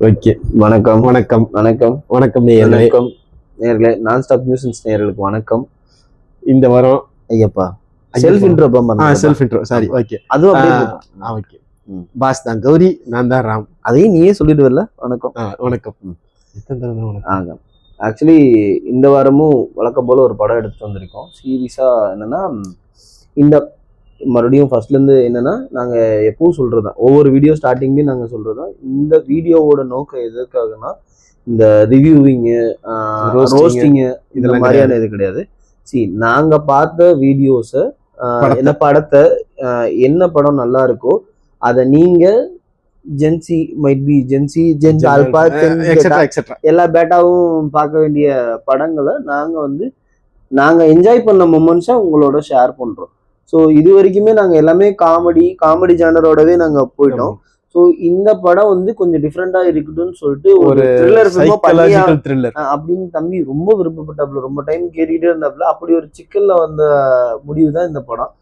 Okay. வணக்கம் வணக்கம் வணக்கம் வணக்கம் நேயர்களே. வணக்கம் நேர்களே. நான் ஸ்டாப் நியூஸ் நேயர்களுக்கு வணக்கம். இந்த வாரம் Ayyappa self intro self intro sorry. Okay, அதுவும் அப்படியே ஓகே. பாஸ் தான் கௌரி, நான் தான் ராம். அதையும் நீயே சொல்லிட்டு வரல. வணக்கம் வணக்கம். ஆக்சுவலி இந்த வாரமும் வழக்கம் போல ஒரு படம் எடுத்து வந்திருக்கோம். சீரியஸா என்னன்னா, இந்த மறுபடியும் ஃபர்ஸ்ட்ல இருந்து என்னன்னா, நாங்க எப்பவும் சொல்றதுதான், ஒவ்வொரு வீடியோ ஸ்டார்டிங்லயும் நாங்க சொல்றதுதான், இந்த வீடியோவோட நோக்கம் எதுக்காகனா இந்த ரிவ்யூவிங்கு, ரோஸ்டிங்கு இந்த மாதிரியான இது கிடையாது. நாங்க பார்த்த வீடியோஸை, என்ன படத்தை, என்ன படம் நல்லா இருக்கோ அதை நீங்க gen Z might be gen Z gens alpha எல்லா பேட்டாவும் பார்க்க வேண்டிய படங்களை நாங்க என்ஜாய் பண்ண மொமெண்ட்ஸை உங்களோட ஷேர் பண்றோம். ஸோ இது வரைக்குமே நாங்கள் எல்லாமே காமெடி ஜானரோடவே நாங்கள் போயிட்டோம். ஸோ இந்த படம் கொஞ்சம் டிஃப்ரெண்டா இருக்கட்டும்னு சொல்லிட்டு ஒரு த்ரில்லர் அப்படின்னு தம்பி ரொம்ப விருப்பப்பட்டாப்புல, ரொம்ப டைம் கேட்டுக்கிட்டே இருந்தாப்புல. அப்படி ஒரு சிக்கல்ல வந்த முடிவு தான் இந்த படம்.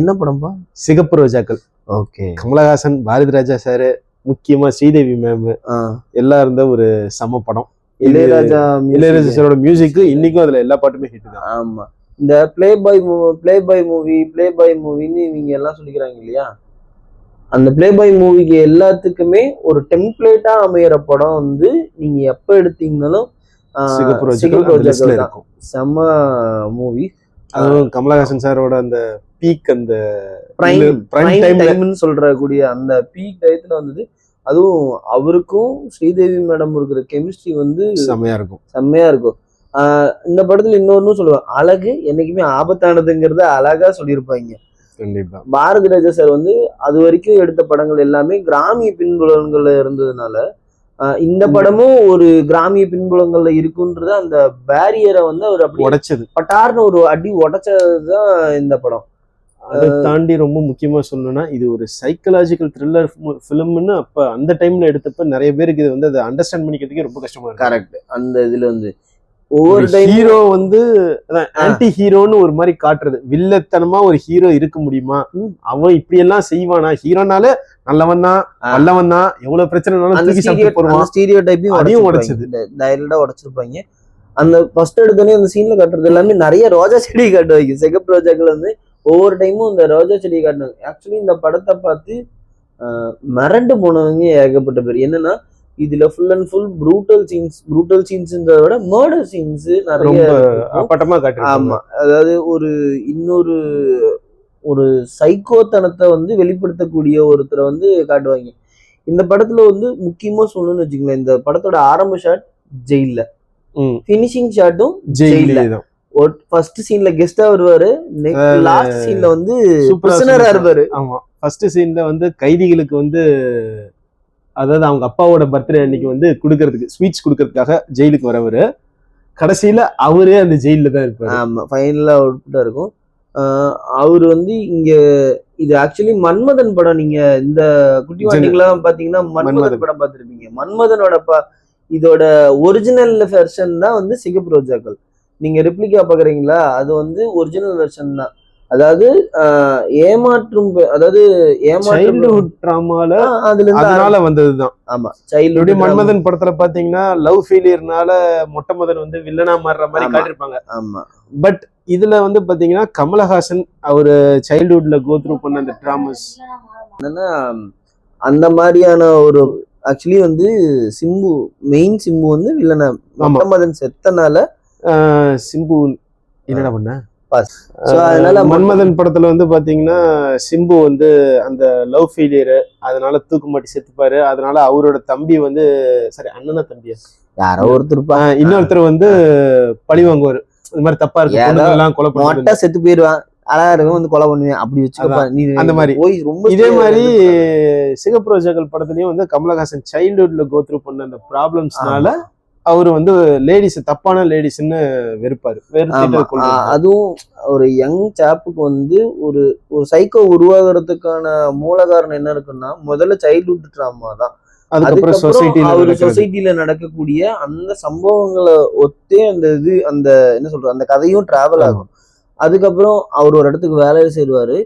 என்ன படம்பா? சிகப்பு ரோஜாக்கள். ஓகே. கமலஹாசன், பாரதி ராஜா சாரு, முக்கியமா ஸ்ரீதேவி மேம் எல்லாம் இருந்த ஒரு சம படம். இளையராஜா சாரோட மியூசிக் இன்னைக்கும் அதுல எல்லா பாட்டுமே ஹிட் தான். ஆமா. இந்த பிளே பாய் மூவின்னு இவங்க எல்லாம் சொல்லிக்கிறாங்க இல்லையா, அந்த பிளே பாய் மூவிக்கு எல்லாத்துக்குமே ஒரு டெம்ப்ளேட்டா அமையிற படம் நீங்க எப்ப எடுத்தீங்கன்னாலும் இருக்கும். செம்ம மூவி. அதுவும் கமலஹாசன் சாரோட அந்த பீக், அந்த பிரைம் சொல்ற கூடிய அந்த பீக் டயத்துல வந்தது. அதுவும் அவருக்கும் ஸ்ரீதேவி மேடம் இருக்கிற கெமிஸ்ட்ரி செம்மையா இருக்கும். இந்த படத்துல இன்னொன்னு சொல்லுவேன், அழகு என்னைக்குமே ஆபத்தானதுங்கிறத அழகா சொல்லியிருப்பாங்க. கண்டிப்பா. பாரதி ராஜா சார் அது வரைக்கும் எடுத்த படங்கள் எல்லாமே கிராமிய பின்புலங்கள்ல இருந்ததுனால, இந்த படமும் ஒரு கிராமிய பின்புலங்கள்ல இருக்குன்றது அந்த பேரியரை அவர் அப்படி உடைச்சது, பட்டார்னு ஒரு அடி உடைச்சதுதான் இந்த படம். அதை தாண்டி ரொம்ப முக்கியமா சொல்லணும்னா, இது ஒரு சைக்கலாஜிக்கல் த்ரில்லர் ஃபிலிம்னு அப்ப அந்த டைம்ல எடுத்தப்ப நிறைய பேருக்கு இது அதை அண்டர்ஸ்டாண்ட் பண்ணிக்கிறதுக்கே ரொம்ப கஷ்டமா இருக்கு. கரெக்ட். அந்த இதுல ஒவ்வொரு ஹீரோ ஆன்டி ஹீரோன்னு ஒரு மாதிரி காட்டுறது, வில்லத்தனமா ஒரு ஹீரோ இருக்க முடியுமா, அவன் இப்படி எல்லாம் செய்வானா, ஹீரோனால நல்லவன் தான் நல்லவன் தான், எவ்வளவு பிரச்சனை ஸ்டீரியோ டைப்பையும் அதையும் உடைச்சது, டைரக்டா உடைச்சிருப்பாங்க. அந்த ஃபர்ஸ்ட் எடுத்தோடனே அந்த சீன்ல காட்டுறது எல்லாமே நிறைய ரோஜா செடி காட்டுவாங்க. சிகப்பு ரோஜாக்கள் ஒவ்வொரு டைமும் இந்த ரோஜா செடி காட்டினாங்க. ஆக்சுவலி இந்த படத்தை பார்த்து மிரண்டு போனவங்க ஏகப்பட்ட பேர். என்னன்னா, இதுல ஃபுல் அண்ட் ஃபுல் ப்ரூட்டல் சீன்ஸ்ன்றத விட மர்டர் சீன்ஸ் நிறைய. ஆமா, அதாவது இன்னொரு ஒரு சைக்கோத்தனத்தை வெளிப்படுத்தக்கூடிய ஒருத்தரை காட்டுவாங்க. இந்த படத்துல முக்கியமா சொல்லணும்னு வச்சுக்கோங்களேன், இந்த படத்தோட ஆரம்ப ஷாட் ஜெயில, பினிஷிங் ஷாட்டும் ஜெயில. ஃபர்ஸ்ட் சீன்ல கெஸ்டா வருவாரு, லாஸ்ட் சீன்ல பிரிசனரா இருப்பாரு. ஆமா, ஃபர்ஸ்ட் சீன்ல கைதிகளுக்கு அதாவது அவங்க அப்பாவோட பர்த்டே அன்னைக்கு கொடுக்கறதுக்கு ஸ்பீச் கொடுக்கறதுக்காக ஜெயிலுக்கு வரவரு, கடைசியில அவரே அந்த ஜெயில தான் இருப்பாரு. ஆமா, ஃபைனலா அவுட்புட்டா இருக்கும். அவரு இங்க இது ஆக்சுவலி மன்மதன் படம். நீங்க இந்த குட்டி வாண்டிங்கெல்லாம் பாத்தீங்கன்னா மன்மதன் படம் பார்த்திருப்பீங்க. மன்மதனோட இதோட ஒரிஜினல் வெர்ஷன் தான் சிகப்பு ரோஜாக்கள். நீங்க ரெப்ளிகா பாக்குறீங்களா, அது ஒரிஜினல் வெர்ஷன் தான். அதாவது சைல்ட்ஹுட் ட்ராமால அதனால வந்ததுதான். ஆமா, சைல்ட்ஹுட். மன்மதன் படத்துல பாத்தீங்கன்னா லவ் ஃபெயிலியர்னால மொட்டை மதன் வில்லனா மாறுற மாதிரி காட்டிருப்பாங்க. ஆமா, பட் இதுல பாத்தீங்கன்னா கமலஹாசன் அவரு சைல்ட்ஹுட்ல கோ த்ரூ பண்ண அந்த டிராமாஸ் என்னன்னா, அந்த மாதிரியான ஒரு ஆக்சுவலி சிம்பு மெயின் சிம்பு வில்லனா, மொட்டை மதன் செத்தனால சிம்பு என்னடா பண்ண. அதனால மன்மதன் படத்துல பாத்தீங்கன்னா சிம்பு அந்த லவ் ஃபெயிலியர், அதனால தூக்கு மாட்டி செத்துப்பாரு. அதனால அவரோட தம்பி சரி அண்ணனா தம்பியா யாரோ ஒருத்தர் இன்னொருத்தர் பழி வாங்குவாரு. இந்த மாதிரி தப்பா இருக்கு, கொலை பண்ண செத்து போயிருவான், அழகா இருக்கும் கொலை பண்ணுவேன் அப்படி வச்சுக்க. அந்த மாதிரி இதே மாதிரி சிகப்பு ரோஜாக்கள் படத்துலயும் கமலஹாசன் சைல்ட்ஹுட்ல கோ த்ரூ பண்ண அந்த ப்ராப்ளம்ஸ்னால அவரு லேடிஸ் தப்பான லேடிஸ்ன்னு வெறுப்பாரு. அதுவும் ஒரு யங் சாப்புக்கு ஒரு ஒரு சைக்கோ உருவாகிறதுக்கான மூல காரணம் என்ன இருக்குன்னா, முதல்ல சைல்ட்ஹுட் ட்ராமா தான். அதுக்கப்புறம் சொசைட்டில நடக்கக்கூடிய அந்த சம்பவங்களை ஒத்தே அந்த என்ன சொல்ற அந்த கதையும் டிராவல் ஆகும். அதுக்கப்புறம் அவர் ஒரு இடத்துக்கு வேலையை செய்வாரு.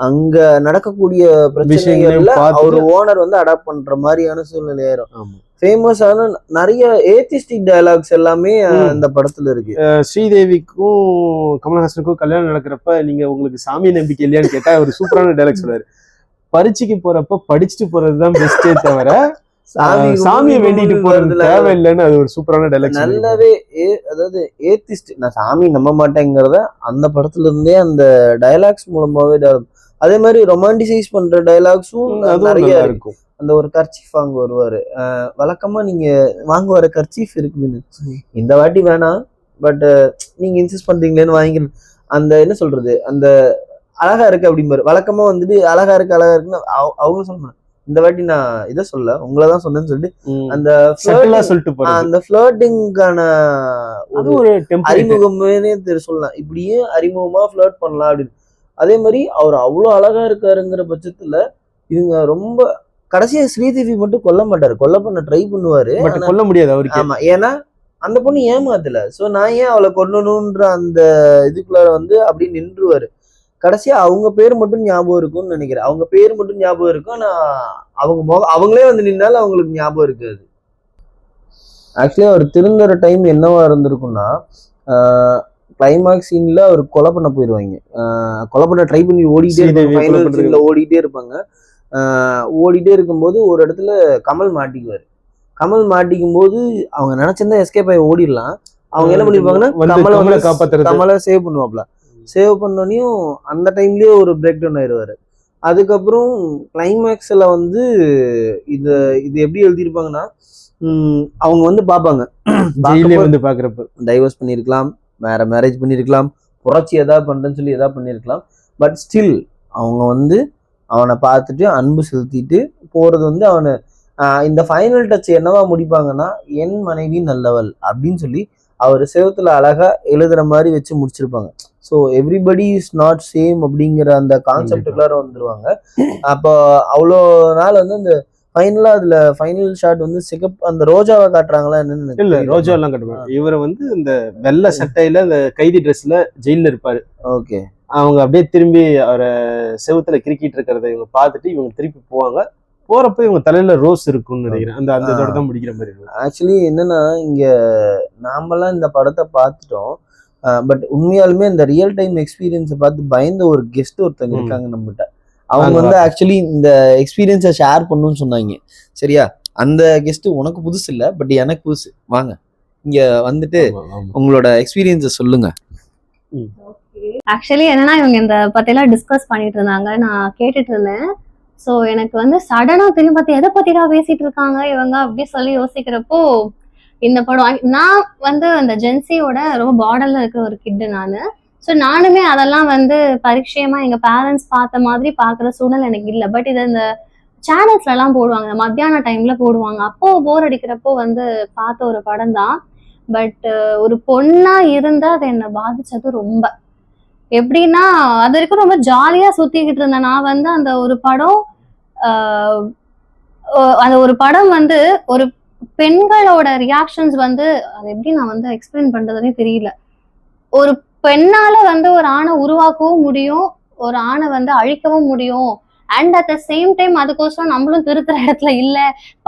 அங்க நடக்கக்கூடிய பிரச்சனைகள்ல அவர் ஓனர் வந்து அடாப்ட் பண்ற மாதிரியான சூழ்நிலை ஆயிரும். ஃபேமஸான நிறைய ஏத்திஸ்டிக் டயலாக்ஸ் எல்லாமே அந்த படத்துல இருக்கு. ஸ்ரீதேவிக்கும் கமல்ஹாசனுக்கும் கல்யாணம் நடக்கிறப்ப நீங்க உங்களுக்கு சாமி நம்பிக்கை இல்லையான்னு கேட்டா ஒரு சூப்பரான டயலாக் சொல்றாரு. பரீட்சைக்கு போறப்ப படிச்சுட்டு போறதுதான் பெஸ்டே தவிர சாமியை வேண்டிட்டு போறது தேவையில்லைன்னு அது ஒரு சூப்பரான டைலாக். நல்லாவே அதாவது ஏத்திஸ்ட் நான் சாமி நம்ப மாட்டேங்கிறத அந்த படத்துல இருந்தே அந்த டைலாக்ஸ் மூலமாவே அதே மாதிரி ரொமான்டிசைஸ் பண்ற டைலாக்ஸும் நிறைய இருக்கும். அந்த ஒரு கர்ச்சீஃப் வாங்க வருவாரு, வழக்கமா நீங்க வாங்க வர கர்ச்சீஃப் இருக்குன்னு இந்த வாட்டி வேணாம் பட் நீங்க இன்சிஸ்ட் பண்றீங்களேன்னு வாங்கி அந்த என்ன சொல்றது அந்த அழகா இருக்கு அப்படிம்பாரு. வழக்கமா வந்துட்டு அழகா இருக்குன்னு அவங்க சொல்லுவாங்க. இந்த வாட்டி நான் இதை சொல்ல உங்களதான் சொன்னேன்னு சொல்லிட்டு அந்த அந்த ஃபிளர்ட்டிங்கான ஒரு அறிமுகமே சொல்லலாம். இப்படியே அறிமுகமா ஃபிளர்ட் பண்ணலாம் அப்படின்னு. அதே மாதிரி அவர் அவ்வளவு அழகா இருக்காருங்கிற பட்சத்துல இவங்க ரொம்ப கடைசியா ஸ்ரீதேவி மட்டும் கொல்ல மாட்டாரு, கொல்ல பண்ண ட்ரை பண்ணுவாரு, கொல்ல முடியாது அவருக்கு. ஆமா, ஏன்னா அந்த பொண்ணு ஏமாத்தல. சோ நான் ஏன் அவளை கொல்லணும்ன்ற அந்த இதுக்குள்ள வந்து அப்படி நின்றுவாரு. கடைசியா அவங்க பேர் மட்டும் ஞாபகம் இருக்கும்னு நினைக்கிறேன். அவங்க பேர் மட்டும் ஞாபகம் இருக்கும், ஆனா அவங்க அவங்களே வந்து நின்னாலும் அவங்களுக்கு ஞாபகம் இருக்காது. ஆக்சுவலி அவர் திருந்துற டைம் என்னவா இருந்திருக்கும்னா கிளைமாக்ஸ் சீன்ல அவர் கொலை பண்ண போயிடுவாங்க. கொலை பண்ண ட்ரை பண்ணி ஓடிட்டே இருப்பாங்க. ஓடிட்டே இருக்கும்போது ஒரு இடத்துல கமல் மாட்டிக்குவாரு. கமல் மாட்டிக்கும் போது அவங்க நினைச்சிருந்தா எஸ்கேப் ஆகி ஓடிடலாம். அவங்க என்ன பண்ணிருப்பாங்கன்னா கமலை சேவ் பண்ணுவாப்ல. சேவ் பண்ணோனையும் அந்த டைம்லயே ஒரு பிரேக் டவுன் ஆயிடுவாரு. அதுக்கப்புறம் கிளைமேக்ஸ்ல வந்து இது எப்படி எழுதியிருப்பாங்கன்னா அவங்க வந்து பார்ப்பாங்க, வந்து பாக்குறப்ப டைவர்ஸ் பண்ணிருக்கலாம், வேற மேரேஜ் பண்ணிருக்கலாம், புரட்சி எதாவது பண்றேன்னு சொல்லி எதாவது பண்ணிருக்கலாம். பட் ஸ்டில் அவங்க வந்து அவனை பார்த்துட்டு அன்பு செலுத்திட்டு போறது வந்து அவனை இந்த ஃபைனல் டச் என்னவா முடிப்பாங்கன்னா என் மனைவி நல்லவள் அப்படின்னு சொல்லி அவர் செவத்துல அழகா எழுதுற மாதிரி வச்சு முடிச்சிருப்பாங்க. So everybody is not same அப்படிங்கிற அந்த கான்செப்டுக்குள்ளார வந்துருவாங்க. அப்போ அவ்வளோ நாள் வந்து அந்த ஃபைனலா அதுல ஃபைனல் ஷாட் வந்து சிகப் அந்த ரோஜாவை காட்டுறாங்களா என்னன்னு இல்ல, ரோஜா எல்லாம் காட்டுவாங்க. இவரை வந்து இந்த வெள்ளை சட்டையில இந்த கைதி ட்ரெஸ்ல ஜெயில இருப்பாரு. ஓகே, அவங்க அப்படியே திரும்பி அவரை செவுத்துல கிரிக்கிட்டு இருக்கிறத இவங்க பார்த்துட்டு இவங்க திருப்பி போவாங்க. போறப்ப இவங்க தலையில ரோஸ் இருக்கும்னு நினைக்கிறேன். அந்த அந்த இதோட தான் முடிக்கிற மாதிரி இருக்கும். ஆக்சுவலி என்னன்னா இங்க நாமெல்லாம் இந்த படத்தை பார்த்துட்டோம், பட் உண்மையாலுமே இந்த ரியல் டைம் எக்ஸ்பீரியன்ஸை பார்த்து பயந்த ஒரு கெஸ்ட் ஒருத்தங்க இருக்காங்க நம்மகிட்ட. அவங்க வந்து ஆக்சுவலி இந்த எக்ஸ்பீரியன்ஸை ஷேர் பண்ணணும்னு சொன்னாங்க. சரியா, அந்த கெஸ்ட் உனக்கு புதுசு இல்லை, பட் எனக்கு புதுசு. வாங்க இங்க வந்துட்டு உங்களோட எக்ஸ்பீரியன்ஸை சொல்லுங்க. ஆக்சுவலி என்னன்னா இவங்க இந்த பத்தியெல்லாம் டிஸ்கஸ் பண்ணிட்டு இருந்தாங்க, நான் கேட்டுட்டு இருந்தேன். ஸோ எனக்கு வந்து சடனா திரும்பி பார்த்து எதை பத்தி தான் பேசிட்டு இருக்காங்க இவங்க அப்படி சொல்லி யோசிக்கிறப்போ இந்த படம் நான் வந்து அந்த ஜென்சியோட ரொம்ப பார்டர்ல இருக்கிற ஒரு கிட்டு நானு. ஸோ நானுமே அதெல்லாம் வந்து பரிச்சயமா எங்க பேரண்ட்ஸ் பார்த்த மாதிரி பாக்குற சூழ்நிலை எனக்கு இல்லை. பட் இது இந்த சேனல்ஸ்ல எல்லாம் போடுவாங்க, மத்தியான டைம்ல போடுவாங்க. அப்போ போர் அடிக்கிறப்போ வந்து பார்த்த ஒரு படம் தான். பட் ஒரு பொண்ணா இருந்தா அது என்னை பாதிச்சது ரொம்ப. எப்படின்னா அது வரைக்கும் ரொம்ப ஜாலியா சுத்திக்கிட்டு இருந்தேன் நான் வந்து அந்த ஒரு படம். அந்த ஒரு படம் வந்து ஒரு பெண்களோட ரியாக்ஷன்ஸ் வந்து அது எப்படி நான் வந்து எக்ஸ்பிளைன் பண்றதுன்னே தெரியல. ஒரு பெண்ணால வந்து ஒரு ஆணை உருவாக்கவும் முடியும், ஒரு ஆணை வந்து அழிக்கவும் முடியும். And at the same time அதுக்கோசரம் நம்மளும் திருத்துற இடத்துல இல்ல.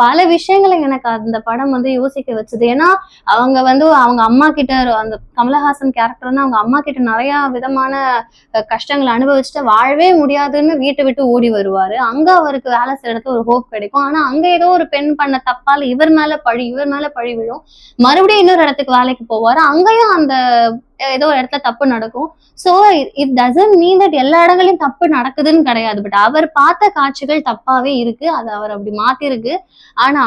பல விஷயங்களை எனக்கு அந்த படம் வந்து யோசிக்க வச்சுது. ஏன்னா அவங்க வந்து அவங்க அம்மா கிட்ட அந்த கமலஹாசன் கேரக்டர் வந்து அவங்க அம்மா கிட்ட நிறைய விதமான கஷ்டங்களை அனுபவிச்சுட்டு வாழவே முடியாதுன்னு வீட்டை விட்டு ஓடி வருவாரு. அங்க அவருக்கு வேலை செய்யற இடத்துல ஒரு ஹோப் கிடைக்கும். ஆனா அங்க ஏதோ ஒரு பெண் பண்ண தப்பால இவர் மேல பழி விழும். மறுபடியும் இன்னொரு இடத்துக்கு வேலைக்கு போவாரு, அங்கேயும் அந்த ஏதோ ஒரு இடத்துல தப்பு நடக்கும். So it doesn't mean that எல்லா இடங்களையும் தப்பு நடக்குதுன்னு கிடையாது. பட் அவர் பார்த்த காட்சிகள் தப்பாவே இருக்கு, அது அவர் அப்படி மாத்திருக்கு. ஆனா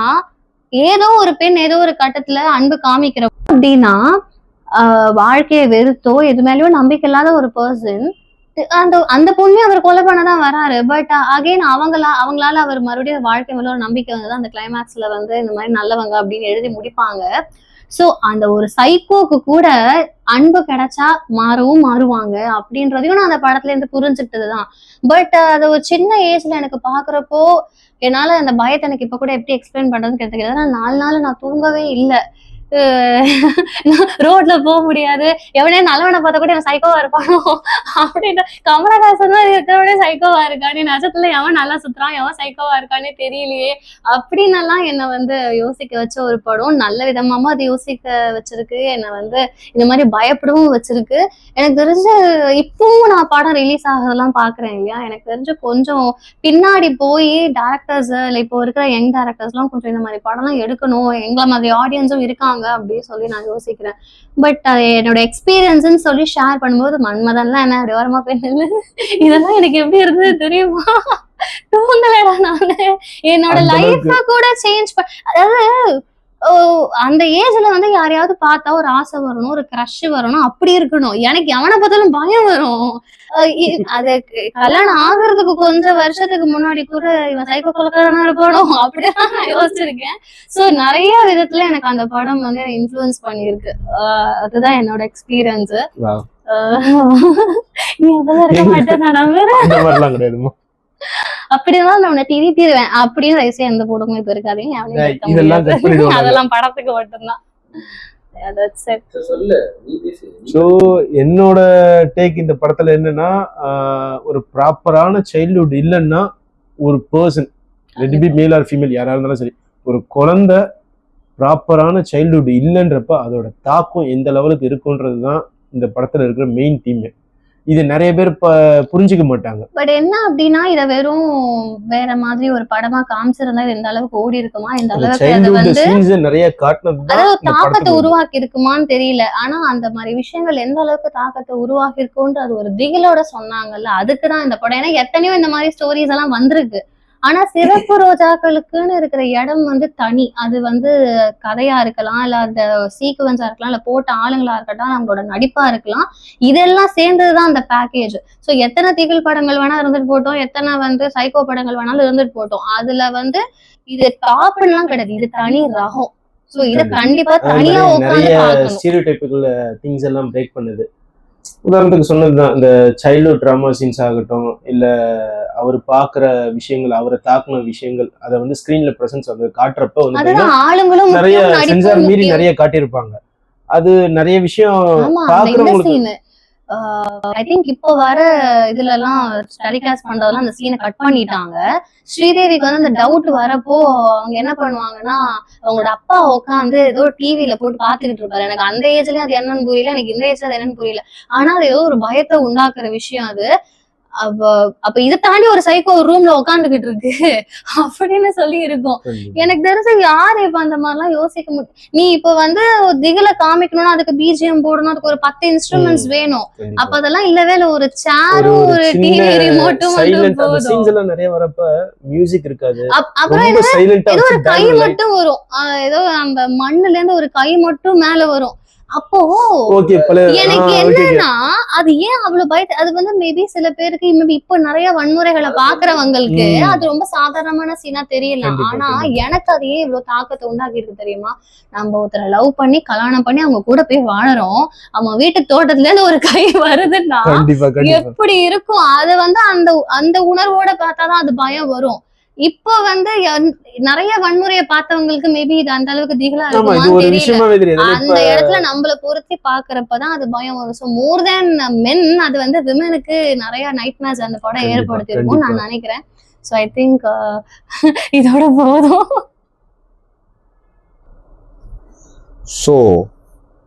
ஏதோ ஒரு பெண் ஏதோ ஒரு கட்டத்துல அன்பு காமிக்கிற அப்படின்னா வாழ்க்கையை வெறுத்தோ எது மேலயும் நம்பிக்கை இல்லாத ஒரு பர்சன் அந்த பொண்ணே அவர் கொலை பண்ணதான் வராரு. பட் அகைன் அவங்களால அவர் மறுபடியும் வாழ்க்கை மேல ஒரு நம்பிக்கை வந்தது. அந்த கிளைமேக்ஸ்ல வந்து இந்த மாதிரி நல்லவங்க அப்படின்னு எழுதி முடிப்பாங்க. சோ அந்த ஒரு சைக்கோக்கு கூட அன்பு கிடைச்சா மாறுவாங்க அப்படின்றதையும் நான் அந்த படத்துல இருந்து புரிஞ்சுக்கிட்டதுதான். பட் அது ஒரு சின்ன ஏஜ்ல எனக்கு பாக்குறப்போ என்னால அந்த பயத்தை எனக்கு இப்ப கூட எப்படி எக்ஸ்பிளைன் பண்றதுன்னு கேட்டது. 4 நாள் நான் தூங்கவே இல்லை. ரோட்ல போக முடியாது, எவனே நல்லவனை பார்த்தா கூட எனக்கு சைக்கோவா இருப்பானோ அப்படின்ட்டு. கமலஹாசன் தான் இருக்கிறவனே சைக்கோவா இருக்கானே, நட்சத்திரத்துல எவன் நல்லா சுத்துறான் எவன் சைக்கோவா இருக்கானே தெரியலையே அப்படின்னு எல்லாம் என்னை வந்து யோசிக்க வச்ச ஒரு படம். நல்ல விதமாவும் அது யோசிக்க வச்சிருக்கு, என்னை வந்து இந்த மாதிரி பயப்படவும் வச்சிருக்கு. எனக்கு தெரிஞ்சு இப்பவும் நான் படம் ரிலீஸ் ஆகிறதெல்லாம் பாக்குறேன் இல்லையா, எனக்கு தெரிஞ்சு கொஞ்சம் பின்னாடி போய் டேரக்டர்ஸ் இல்லை இப்போ இருக்கிற யங் டேரக்டர்ஸ்லாம் கொஞ்சம் இந்த மாதிரி படம்லாம் எடுக்கணும், எங்களை மாதிரி ஆடியன்ஸும் இருக்காங்க அப்படின்னு சொல்லி நான் யோசிக்கிறேன். பட் என்னோட எக்ஸ்பீரியன்ஸ்ன்னு சொல்லி ஷேர் பண்ணும்போது மன்மதன்லாம் என்ன அப்படி ஓரமா போய் நின்னு இதெல்லாம் எனக்கு எப்படி இருந்தது தெரியுமா, தூங்கலடா நானு, என்னோட லைஃப கூட சேஞ்ச் அதாவது அந்த ஏஜ்ல வந்து யாரையாவது பார்த்தா ஒரு ஆசை வரணும், ஒரு கிரஷ் வரணும், அப்படி இருக்கணும். எனக்கு எவனை பார்த்தாலும் பயம் வரும். அது கல்யாணம் ஆகுறதுக்கு கொஞ்சம் வருஷத்துக்கு முன்னாடி கூட இவன் சைக்கோ கொலைக்காரனா இருப்பானும் அப்படிதான் நான் யோசிச்சிருக்கேன். சோ நிறைய விதத்துல எனக்கு அந்த படம் வந்து இன்ஃப்ளூயன்ஸ் பண்ணிருக்கு. அதுதான் என்னோட எக்ஸ்பீரியன்ஸ். நீ அதெல்லாம் இருக்க மாட்டேன் நான் நம்புறேன். அப்படிதான் நான் உன்னை திரித்திருவேன் அப்படின்னு வயசு எந்த போடவும் இப்ப இருக்காதீங்க, அதெல்லாம் படத்துக்கு மட்டும்தான். சோ என்னோட டேக் இந்த படத்துல என்னன்னா, ஒரு ப்ராப்பரான சைல்ட்ஹுட் இல்லைன்னா ஒரு பர்சன், ரெட் பி மேல் ஆர் ஃபீமேல் யாரா இருந்தாலும் சரி, ஒரு குழந்தை ப்ராப்பரான சைல்ட்ஹுட் இல்லைன்றப்ப அதோட தாக்கம் எந்த லெவலுக்கு இருக்குன்றதுதான் இந்த படத்துல இருக்கிற மெயின் தீம். இது நிறைய பேர் புரிஞ்சுக்க மாட்டாங்க. பட் என்ன அப்படின்னா இத வெறும் வேற மாதிரி ஒரு படமா காமிச்சிருந்தா இது எந்த அளவுக்கு ஓடி இருக்குமா, இந்த அளவுக்கு அது வந்து நிறைய காட்டினது தாக்கத்தை உருவாக்கி இருக்குமான்னு தெரியல. ஆனா அந்த மாதிரி விஷயங்கள் எந்த அளவுக்கு தாக்கத்தை உருவாக்கி இருக்கும்ன்ற அது ஒரு திகிலோட சொன்னாங்கல்ல, அதுக்குதான் இந்த படம். ஏன்னா எத்தனையோ இந்த மாதிரி ஸ்டோரிஸ் எல்லாம் வந்திருக்கு. ஆனா சிறப்பு ரோஜாக்களுக்குன்னு இருக்கிற இடம் வந்து தனி. அது வந்து கதையா இருக்கலாம், இல்ல அந்த சீக்வன்ஸா இருக்கலாம், இல்ல போட்ட ஆளுங்களா இருக்கட்டும், நம்மளோட நடிப்பா இருக்கலாம், இதெல்லாம் சேர்ந்ததுதான் அந்த பேக்கேஜ். சோ எத்தனை திகில் படங்கள் வேணா இருந்துட்டு போட்டோம், எத்தனை வந்து சைக்கோ படங்கள் வேணாலும் இருந்துட்டு போட்டோம், அதுல வந்து இது டாப்லாம் கிடையாது, இது தனி ரகம். சோ இத கண்டிப்பா தனியா உட்கார்ந்து பார்க்கணும். ஸ்டீரியோடைபிக்கல் திங்ஸ் எல்லாம் பிரேக் பண்ணுது. உதாரணத்துக்கு சொன்னதுதான் இந்த சைல்ட்ஹுட் ட்ராமா சீன்ஸ் ஆகட்டும், இல்ல அவர் பாக்குற விஷயங்கள், அவரை தாக்குன விஷயங்கள், அதை வந்து ஸ்கிரீன்ல பிரசன்ஸ் வந்து காட்டுறப்ப வந்து நிறைய சென்சார் மீறி நிறைய காட்டியிருப்பாங்க. அது நிறைய விஷயம் பாக்குறவங்களுக்கு ஐ திங்க் இப்போ வர இதுல எல்லாம் ஸ்டடி கிளாஸ் பண்றதெல்லாம் அந்த சீனை கட் பண்ணிட்டாங்க. ஸ்ரீதேவிக்கு வந்து அந்த டவுட் வரப்போ அவங்க என்ன பண்ணுவாங்கன்னா, அவங்களோட அப்பா உட்காந்து ஏதோ டிவில போட்டு பாத்துக்கிட்டு இருப்பாரு. எனக்கு அந்த ஏஜ்லயும் அது என்னன்னு புரியல, எனக்கு இந்த ஏஜ்ல அது என்னன்னு புரியல. ஆனா அது ஏதோ ஒரு பயத்தை உண்டாக்குற விஷயம் அது. அப்ப இதை தாண்டி ஒரு சைக்கோ ஒரு ரூம்ல உட்காந்துகிட்டு இருக்கு அப்படின்னு சொல்லி இருக்கும். எனக்கு தெரிஞ்சு யாரு இப்ப அந்த மாதிரி எல்லாம் யோசிக்க முடியும். நீ இப்ப வந்து திகில காமிக்கணும்னா அதுக்கு பிஜிஎம் போடணும், அதுக்கு ஒரு 10 இன்ஸ்ட்ருமெண்ட்ஸ் வேணும். அப்ப அதெல்லாம் இல்லவே இல்ல, ஒரு சேரும் ஒரு டிவி ரிமோட்டும் நிறைய வரப்ப மியூசிக் இருக்காது. அப்புறம் ஏதோ ஒரு கை மட்டும் வரும், ஏதோ அந்த மண்ணுல இருந்து ஒரு கை மட்டும் மேல வரும். அப்போ எனக்கு என்னன்னா அது ஏன் அவ்வளவு பயத்தை, அது வந்து மேபி சில பேருக்கு மேபி இப்ப நிறைய வன்முறைகளை பாக்குறவங்களுக்கு அது ரொம்ப சாதாரணமான சீனா தெரியலாம். ஆனா எனக்கு அது ஏன் இவ்வளவு தாக்கத்தை உண்டாக்கி இருக்கு தெரியுமா? நம்ம ஒருத்தரை லவ் பண்ணி கல்யாணம் பண்ணி அவங்க கூட போய் வாழறோம், அவங்க வீட்டு தோட்டத்துல இருந்து ஒரு கை வருதுன்னா எப்படி இருக்கும்? அது வந்து அந்த அந்த உணர்வோட பார்த்தாதான் அது பயம் வரும். இப்போ வந்து நிறைய வன்முறையை பார்த்தவங்களுக்கு மேபி இது அந்த அளவுக்கு திகிலா இருக்குமான்னு தெரியல. அந்த இடத்துல நம்மள பொருத்தி பாக்குறப்பதான் அது பயம் வரும். சோ மோர் தேன் மென் அது வந்து விமனுக்கு நிறைய நைட் மேட்ச் அந்த படம் ஏற்படுத்தி இருக்கும் நான் நினைக்கிறேன். சோ ஐ திங்க் இதோட போதும். So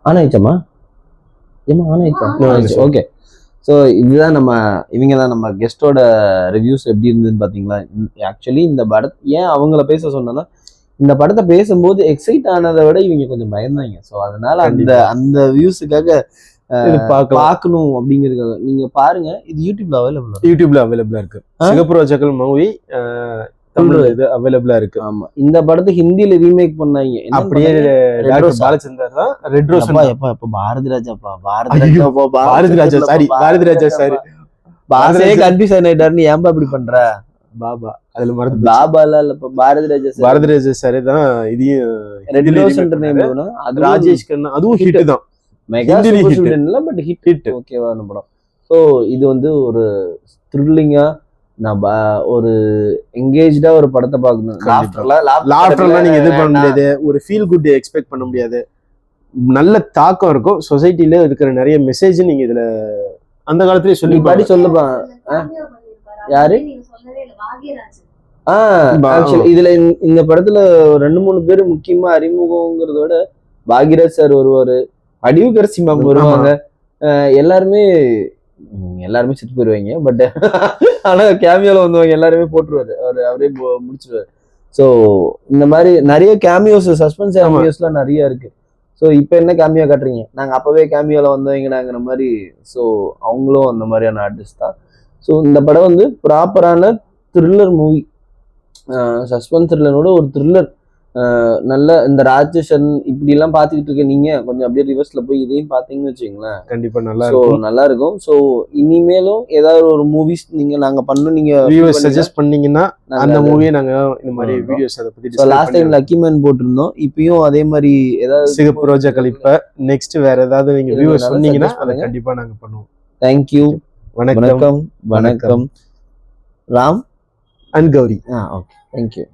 ஆனாயிச்சமா okay. ஸோ இதுதான் இவங்க தான் நம்ம கெஸ்டோட ரிவ்யூஸ் எப்படி இருந்ததுன்னு பார்த்தீங்களா? ஆக்சுவலி இந்த படத்தை ஏன் அவங்கள பேச சொன்னா, இந்த படத்தை பேசும்போது எக்ஸைட் ஆனதை விட இவங்க கொஞ்சம் பயந்தாங்க. ஸோ அதனால அந்த வியூஸுக்காக பார்க்கணும் அப்படிங்கிறதுக்காக நீங்க பாருங்க. இது யூடியூப்ல அவைலபிளா இருக்கு. சிகப்பு ரோஜாக்கள் மூவி தமிழ்ல இது அவைலபிளா இருக்கு. ஆமா, இந்த படத்தை ஹிந்தில ரீமேக் பண்ணாங்க. அப்படியே பாலச்சந்தர் தான் ரெட் ரோஸ். எப்ப பாரதி ராஜா சாரி பாசே கன்ஃபியூஷன் ஆயிட்டாருன்னு ஏன்பா இப்படி பண்ற? பாபா அதுல மறந்து பாபால இல்ல பாரதி ராஜா சாரி தான். இதையும் ரெட் ரோஸ் அது ராஜேஷ் கண்ணா, அதுவும் ஹிட் தான். மெகா ஹிட் இல்ல, பட் ஹிட் ஓகேவா படம். ஸோ இது வந்து ஒரு த்ரில்லிங்கா நம்ம ஒரு எங்கேஜ்டா ஒரு படத்தை பார்க்கணும். லாஃப்டர்லாம் நீங்க எதிர்பார்க்க முடியாது, ஒரு ஃபீல் குட் எக்ஸ்பெக்ட் பண்ண முடியாது. நல்ல தாக்கம் இருக்கும். சொசைட்டில இருக்கிற நிறைய மெசேஜ் நீங்க இதுல அந்த காலத்திலேயே சொல்லி படி சொல்லுப்பா. யாரு? ஆக்சுவலி இதுல இந்த படத்துல 2-3 பேர் முக்கியமா அறிமுகங்கிறத விட பாக்யராஜ் சார் வருவாரு, வடிவுக்கரசி மேம் வருவாங்க. எல்லாருமே செத்து போயிருவாங்க. பட் ஆனா கேமியோல வந்தவங்க எல்லாருமே போட்டுருவாரு, அவரே முடிச்சிருவாரு. ஸோ இந்த மாதிரி நிறைய கேமியோஸ், சஸ்பென்ஸ் கேமியோஸ்லாம் நிறைய இருக்கு. ஸோ இப்போ என்ன கேமியோ காட்டுறீங்க, நாங்கள் அப்பவே கேமியோல வந்தவங்கடாங்கிற மாதிரி. ஸோ அவங்களும் அந்த மாதிரியான ஆர்டிஸ்ட் தான். ஸோ இந்த படம் வந்து ப்ராப்பரான த்ரில்லர் மூவி, சஸ்பென்ஸ் த்ரில்லரோட ஒரு த்ரில்லர். நல்ல இந்த ராட்சசன் இப்படி எல்லாம் பாத்துக்கிட்டு இருக்க நீங்க கொஞ்சம் அப்படியே ரிவர்ஸ்ல போய் இதையும் பாத்தீங்கன்னு வச்சுக்கோங்களேன், கண்டிப்பா நல்லா இருக்கும். ஸோ இனிமேலும் ஏதாவது ஒரு மூவிஸ் நாங்க பண்ணணும், நீங்க சஜஸ்ட் பண்ணீங்கன்னா அந்த மூவியை நாங்க இந்த மாதிரி வீடியோஸ் அதை பத்தி. லாஸ்ட் டைம் லக்கி மேன் போட்டிருந்தோம், இப்பயும் அதே மாதிரி ஏதாவது சிகப்பு ரோஜா கலிப்ப நெக்ஸ்ட் வேற ஏதாவது நீங்க வியூவர்ஸ் சொன்னீங்கன்னா அதை கண்டிப்பா நாங்க பண்ணுவோம். தேங்க்யூ. வணக்கம். வணக்கம். Ram and Gauri. Okay, thank you.